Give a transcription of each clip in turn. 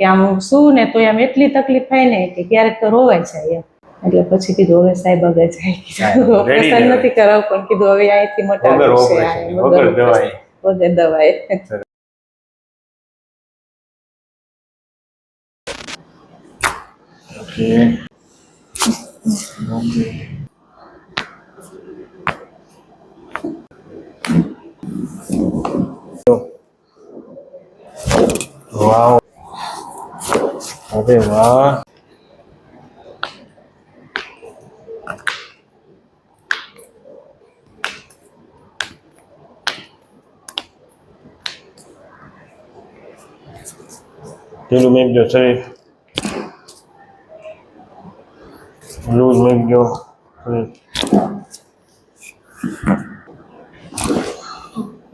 કે આમ શું ને તો એમ એટલી તકલીફ થાય ને કે ક્યારેક તો રોવાય જાય એમ. એટલે પછી કીધું હવે સાહેબ આગળ જાય, કીધું ઓપરેશન નથી કરાવવું પણ કીધું હવે અહીંથી મટાડવું છે વગર દવાએ. વાવ, અરે વાહ, પેલું મેં જો શરીર લૂઝ મેં જો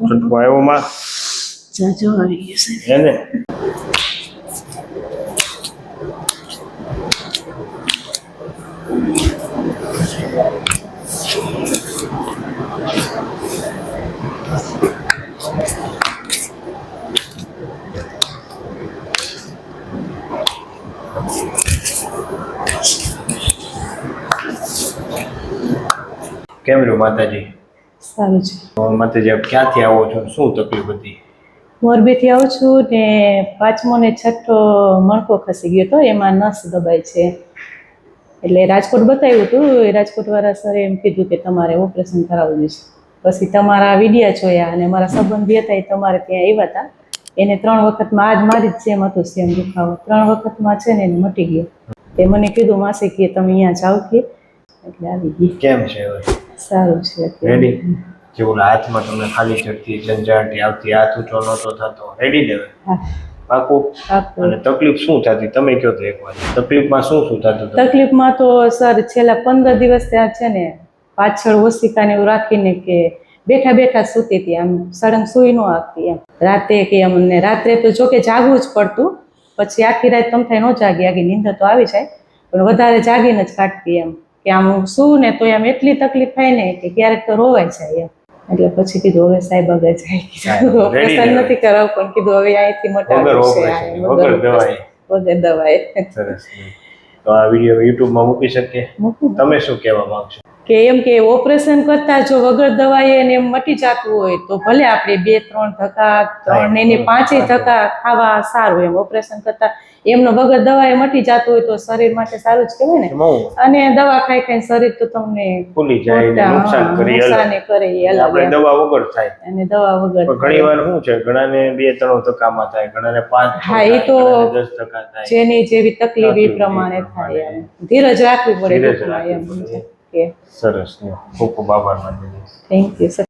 છૂટકો આવ્યો માં જાજો આવી ગયું છે એને કેમ રહ્યું માતાજી? સારું છે. માતાજી આપ ક્યાંથી આવો છો, શું તકલીફ હતી? મોરબીથી આવું છું ને 5મો ને 6ઠો મણકો ખસી ગયો હતો, એમાં નસ દબાય છે. એટલે રાજકોટ બતાવ્યું હતું, રાજકોટ વાળા સરે એમ કીધું કે તમારે ઓપરેશન કરાવવું છે. પછી તમારા વિડીયા જોયા અને મારા સંબંધી હતા એ તમારે ત્યાં આવ્યા હતા. એને 3 વખતમાં આજ મારી જ જેમ હતું સેમ દુખાવો, 3 વખતમાં છે ને એને મટી ગયો. તે મને કીધું માસી કે તમે અહીંયા જાઓ કે, એટલે આવી ગઈ. કેમ છે હવે? સારું છે. રેડી? જે ઓલા હાથમાં તમને ખાલી ચડતી ઝંઝાટી આવતી, હાથ ઊંચો નહોતો થતો, રેડી ને? હા પાકું? અને તકલીફ શું થતી તમે કહો તો એકવાર, તકલીફમાં શું થતું? તકલીફમાં તો સર છેલ્લા 15 દિવસ ત્યાં છે ને પાછળ ઓશિકાને એવું રાખીને કે બેઠા બેઠા સૂતી હતી, આમ સળંગ સૂઈ ન આપતી એમ. રાતે કે અમને રાત્રે તો જોકે જાગવું જ પડતું, પછી આખી રાત તમ થાય ન જાગી, આગી નીંદર તો આવી જાય પણ વધારે જાગીને જ કાઢતી એમ. કે આમ શું ને તો એમ એટલી તકલીફ થાય ને કે ક્યારેક તો રોવાય જાય એમ. એટલે પછી કીધું હવે સાહેબ આગળ જાય, કીધું ઓપરેશન નથી કરાવવું પણ કીધું હવે અહીંથી મટાડવું છે વગર દવાએ. વગર દવાએ. સરસ. તો આ વિડીયો યુટ્યુબમાં મૂકી શકીએ? તમે શું કહેવા માંગશો? કે એમ કે ઓપરેશન કરતા જો વગર દવાએ એને એમ મટી જતું હોય તો ભલે આપણે 2-3 ધક્કા 3 ને 5 ધક્કા ખાવા સારું એમ. ઓપરેશન કરતા એમનો વગર દવાએ મટી જતું હોય તો શરીર માટે સારું જ કહેવાય ને. અને દવા ખાઈ ખાઈને શરીર તો તમને ફૂલી જાય ને નુકસાન કરે એ આપણે દવા વગર થાય અને દવા વગર ઘણી વાર શું છે ઘણાને 2-3 ધક્કામાં થાય, ઘણાને 5 હા એ તો 10 ધક્કા થાય, જેની જેવી તકલીફ એ પ્રમાણે થાય એમ. ધીરજ રાખવી પડે એમ. સરસ. ખૂબ ખૂબ આભાર માતાજી. Thank you sir.